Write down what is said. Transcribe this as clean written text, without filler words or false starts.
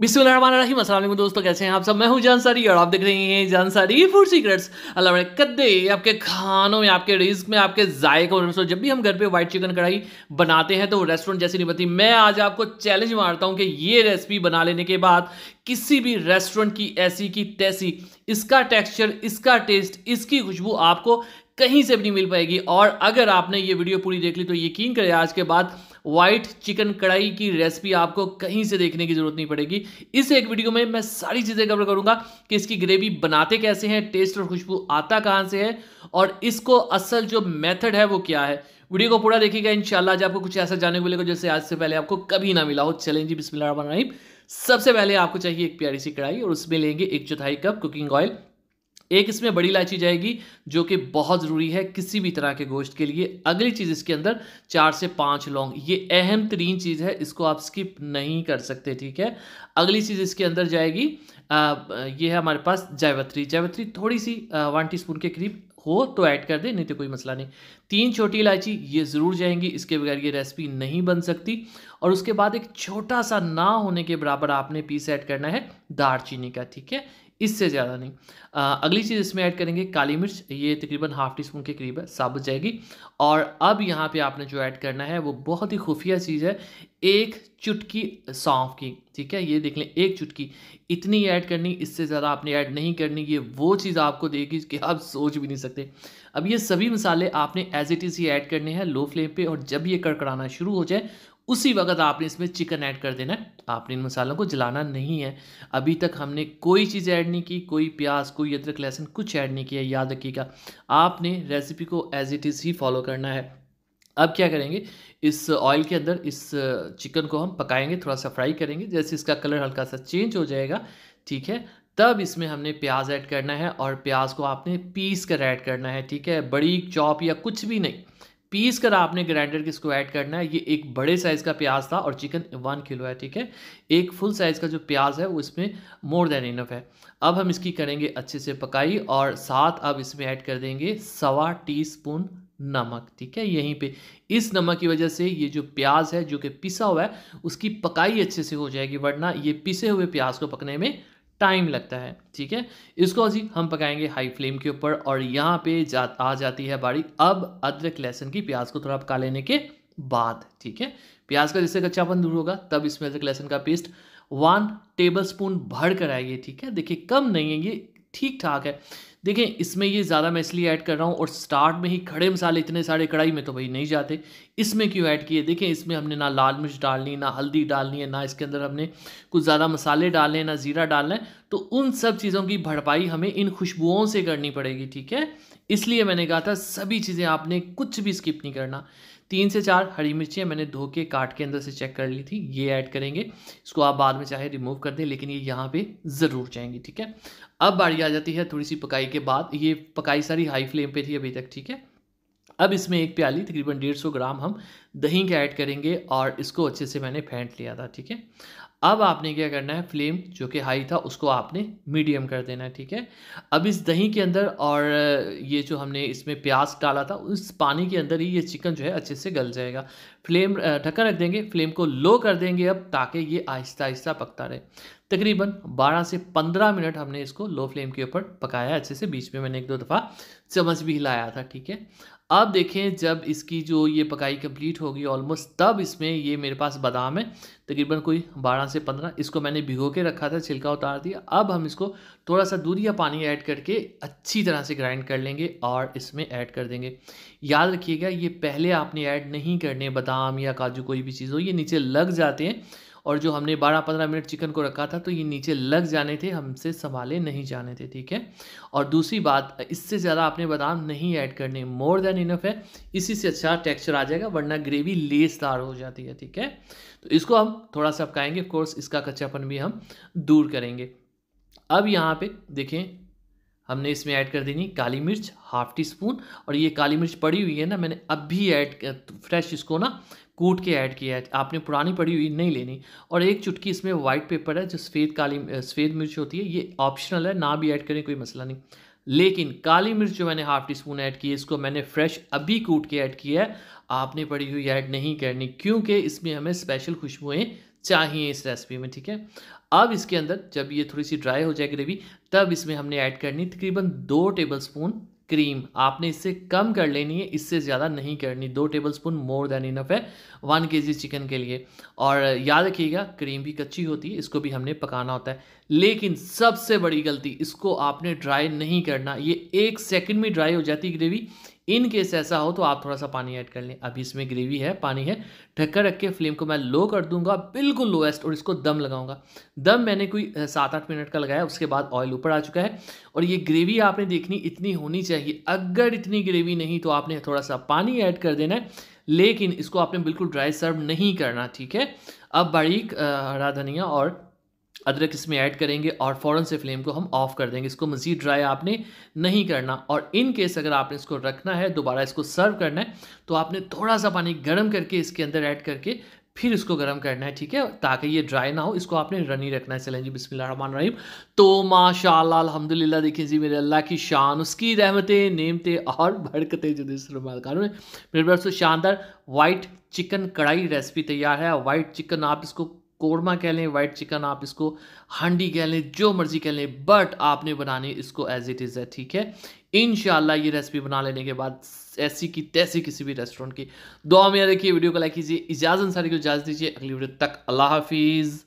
बिस्मिल्लाहिर्रहमानिर्रहीम। अस्सलाम वालेकुम दोस्तों, कैसे हैं आप सब। मैं हूं जानसारी और आप देख रहे हैं जानसारी फूड सीक्रेट्स। अल्लाह बड़े कद्दे आपके खानों में, आपके रिस्क में, आपके जायकों में। जब भी हम घर पे वाइट चिकन कढ़ाई बनाते हैं तो वो रेस्टोरेंट जैसी नहीं बनती। मैं आज आपको चैलेंज मारता हूं कि ये रेसिपी बना लेने के बाद किसी भी रेस्टोरेंट की ऐसी की तैसी इसका टेक्सचर, इसका टेस्ट, इसकी खुशबू आपको कहीं से भी नहीं मिल पाएगी। और अगर आपने ये वीडियो पूरी देख ली तो यकीन करें आज के बाद व्हाइट चिकन कढ़ाई की रेसिपी आपको कहीं से देखने की जरूरत नहीं पड़ेगी। इस एक वीडियो में मैं सारी चीजें कवर करूंगा कि इसकी ग्रेवी बनाते कैसे हैं, टेस्ट और खुशबू आता कहां से है और इसको असल जो मेथड है वो क्या है। वीडियो को पूरा देखिएगा, इंशाल्लाह आज आपको कुछ ऐसा जानने को मिलेगा जैसे आज से पहले आपको कभी ना मिला हो। चलें जी, बिस्मिल्लाहिर्रहमानिर्रहीम। सबसे पहले आपको चाहिए एक प्यारी सी कढ़ाई और उसमें लेंगे 1/4 कप कुकिंग ऑयल। एक इसमें बड़ी इलायची जाएगी जो कि बहुत ज़रूरी है किसी भी तरह के गोश्त के लिए। अगली चीज़ इसके अंदर 4 से 5 लौंग, ये अहम तरीन चीज़ है, इसको आप स्किप नहीं कर सकते, ठीक है। अगली चीज़ इसके अंदर जाएगी ये है हमारे पास जावित्री। जावित्री थोड़ी सी 1 टीस्पून के करीब हो तो ऐड कर दे, नहीं तो कोई मसला नहीं। 3 छोटी इलायची ये ज़रूर जाएंगी, इसके बगैर ये रेसिपी नहीं बन सकती। और उसके बाद एक छोटा सा ना होने के बराबर आपने पीस ऐड करना है दालचीनी का, ठीक है, इससे ज़्यादा नहीं। अगली चीज़ इसमें ऐड करेंगे काली मिर्च, ये तकरीबन 1/2 टीस्पून के करीब है, साबुत जाएगी। और अब यहाँ पे आपने जो ऐड करना है वो बहुत ही खुफिया चीज़ है, 1 चुटकी सौंफ की, ठीक है। ये देख लें, 1 चुटकी इतनी ऐड करनी, इससे ज़्यादा आपने ऐड नहीं करनी। ये वो चीज़ आपको देगी कि आप सोच भी नहीं सकते। अब ये सभी मसाले आपने एज इट इज़ ही ऐड करने हैं लो फ्लेम पे, और जब ये कड़कड़ाना शुरू हो जाए उसी वक्त आपने इसमें चिकन ऐड कर देना है। आपने इन मसालों को जलाना नहीं है। अभी तक हमने कोई चीज़ ऐड नहीं की, कोई प्याज, कोई अदरक, लहसुन कुछ ऐड नहीं किया, याद रखिएगा। आपने रेसिपी को एज इट इज़ ही फॉलो करना है। अब क्या करेंगे, इस ऑयल के अंदर इस चिकन को हम पकाएंगे, थोड़ा सा फ्राई करेंगे। जैसे इसका कलर हल्का सा चेंज हो जाएगा, ठीक है, तब इसमें हमने प्याज ऐड करना है। और प्याज को आपने पीस कर ऐड करना है, ठीक है, बड़ी चॉप या कुछ भी नहीं, पीस कर आपने ग्राइंडर के इसको ऐड करना है। ये एक बड़े साइज़ का प्याज था और चिकन 1 किलो है, ठीक है। एक फुल साइज़ का जो प्याज है वो इसमें मोर देन इनफ है। अब हम इसकी करेंगे अच्छे से पकाई, और साथ अब इसमें ऐड कर देंगे 1/4 टीस्पून नमक, ठीक है। यहीं पे इस नमक की वजह से ये जो प्याज है जो कि पिसा हुआ है उसकी पकाई अच्छे से हो जाएगी, वरना ये पिसे हुए प्याज को पकने में टाइम लगता है, ठीक है। इसको अजी हम पकाएंगे हाई फ्लेम के ऊपर। और यहाँ पे आ जाती है बारी अब अदरक लहसुन की। प्याज को थोड़ा पका लेने के बाद, ठीक है, प्याज का जैसे कच्चापन दूर होगा तब इसमें अदरक लहसुन का पेस्ट 1 टेबल स्पून भर कर आइए, ठीक है। देखिए कम नहीं है, ये ठीक ठाक है। देखें इसमें ये ज़्यादा मैं इसलिए ऐड कर रहा हूँ, और स्टार्ट में ही खड़े मसाले इतने सारे कढ़ाई में तो भाई नहीं जाते, इसमें क्यों ऐड किए। देखें इसमें हमने ना लाल मिर्च डालनी, ना हल्दी डालनी है, ना इसके अंदर हमने कुछ ज़्यादा मसाले डालने हैं, ना ज़ीरा डालना है। तो उन सब चीज़ों की भरपाई हमें इन खुशबुओं से करनी पड़ेगी, ठीक है। इसलिए मैंने कहा था सभी चीज़ें आपने कुछ भी स्किप नहीं करना। 3 से 4 हरी मिर्चियाँ मैंने धो के काट के अंदर से चेक कर ली थी, ये ऐड करेंगे। इसको आप बाद में चाहे रिमूव कर दें, लेकिन ये यहाँ पे ज़रूर जाएंगी, ठीक है। अब बारी आ जाती है थोड़ी सी पकाई के बाद, ये पकाई सारी हाई फ्लेम पे थी अभी तक, ठीक है। अब इसमें एक प्याली तकरीबन 150 ग्राम हम दही का ऐड करेंगे, और इसको अच्छे से मैंने फेंट लिया था, ठीक है। अब आपने क्या करना है, फ्लेम जो कि हाई था उसको आपने मीडियम कर देना है, ठीक है। अब इस दही के अंदर और ये जो हमने इसमें प्याज डाला था उस पानी के अंदर ही ये चिकन जो है अच्छे से गल जाएगा। फ्लेम ढक्कन रख देंगे, फ्लेम को लो कर देंगे अब, ताकि ये आहिस्ता आहिस्ता पकता रहे। तकरीबन 12 से 15 मिनट हमने इसको लो फ्लेम के ऊपर पकाया अच्छे से। बीच में मैंने 1-2 दफ़ा चम्मच भी हिलाया था, ठीक है। अब देखें जब इसकी जो ये पकाई कंप्लीट होगी ऑलमोस्ट, तब इसमें ये मेरे पास बादाम है तकरीबन कोई 12 से 15, इसको मैंने भिगो के रखा था, छिलका उतार दिया। अब हम इसको थोड़ा सा दूध या पानी ऐड करके अच्छी तरह से ग्राइंड कर लेंगे और इसमें ऐड कर देंगे। याद रखिएगा ये पहले आपने ऐड नहीं करने, बादाम या काजू कोई भी चीज़ हो, ये नीचे लग जाते हैं। और जो हमने 12-15 मिनट चिकन को रखा था तो ये नीचे लग जाने थे, हमसे संभाले नहीं जाने थे, ठीक है। और दूसरी बात, इससे ज़्यादा आपने बादाम नहीं ऐड करने, मोर देन इनफ है। इसी से अच्छा टेक्सचर आ जाएगा, वरना ग्रेवी लेसदार हो जाती है, ठीक है। तो इसको हम थोड़ा सा पकाएंगे, ऑफ कोर्स इसका कच्चापन भी हम दूर करेंगे। अब यहाँ पे देखें हमने इसमें ऐड कर देनी काली मिर्च 1/2 टीस्पून। और ये काली मिर्च पड़ी हुई है ना, मैंने अभी ऐड फ्रेश इसको ना कूट के ऐड किया है, आपने पुरानी पड़ी हुई नहीं लेनी। और 1 चुटकी इसमें वाइट पेपर है, जो सफ़ेद मिर्च होती है, ये ऑप्शनल है, ना भी ऐड करें कोई मसला नहीं। लेकिन काली मिर्च जो मैंने 1/2 टीस्पून ऐड की है, इसको मैंने फ्रेश अभी कूट के ऐड किया है, आपने पड़ी हुई ऐड नहीं करनी, क्योंकि इसमें हमें स्पेशल खुशबुएँ चाहिए इस रेसिपी में, ठीक है। अब इसके अंदर जब ये थोड़ी सी ड्राई हो जाए ग्रेवी, तब इसमें हमने ऐड करनी तकरीबन 2 टेबलस्पून क्रीम। आपने इससे कम कर लेनी है, इससे ज़्यादा नहीं करनी। 2 टेबलस्पून मोर देन इनफ है 1 केजी चिकन के लिए। और याद रखिएगा क्रीम भी कच्ची होती है, इसको भी हमने पकाना होता है। लेकिन सबसे बड़ी गलती, इसको आपने ड्राई नहीं करना। ये 1 सेकंड में ड्राई हो जाती है ग्रेवी। इन केस ऐसा हो तो आप थोड़ा सा पानी ऐड कर लें। अभी इसमें ग्रेवी है, पानी है। ढक्कन रख के फ्लेम को मैं लो कर दूंगा, बिल्कुल लोएस्ट, और इसको दम लगाऊंगा। दम मैंने कोई 7-8 मिनट का लगाया, उसके बाद ऑयल ऊपर आ चुका है। और ये ग्रेवी आपने देखनी इतनी होनी चाहिए। अगर इतनी ग्रेवी नहीं तो आपने थोड़ा सा पानी ऐड कर देना है, लेकिन इसको आपने बिल्कुल ड्राई सर्व नहीं करना, ठीक है। अब बारीक हरा धनिया और अदरक इसमें ऐड करेंगे और फ़ौरन से फ्लेम को हम ऑफ कर देंगे। इसको मज़ीद ड्राई आपने नहीं करना। और इन केस अगर आपने इसको रखना है, दोबारा इसको सर्व करना है, तो आपने थोड़ा सा पानी गर्म करके इसके अंदर ऐड करके फिर इसको गर्म करना है, ठीक है, ताकि ये ड्राई ना हो। इसको आपने रनी रखना है। चलें जी, बिस्मिल्लाहिर्रहमानिर्रहीम। तो माशाअल्लाह अल्हम्दुलिल्लाह, देखिए जी मेरे अल्लाह की शान, उसकी रहमतें, नेमतें और बरकतें जो में मेरे पास तो शानदार वाइट चिकन कढ़ाई रेसिपी तैयार है। वाइट चिकन आप इसको कोरमा कह लें, वाइट चिकन आप इसको हांडी कह लें, जो मर्जी कह लें, बट आपने बनानी इसको एज इट इज़ है, ठीक है। इंशाल्लाह ये रेसिपी बना लेने के बाद ऐसी की तैसी किसी भी रेस्टोरेंट की दुआ में रखिए। वीडियो को लाइक कीजिए। इजाज़त अंसारी को इजाज़त दीजिए। अगली वीडियो तक अल्लाह हाफिज़।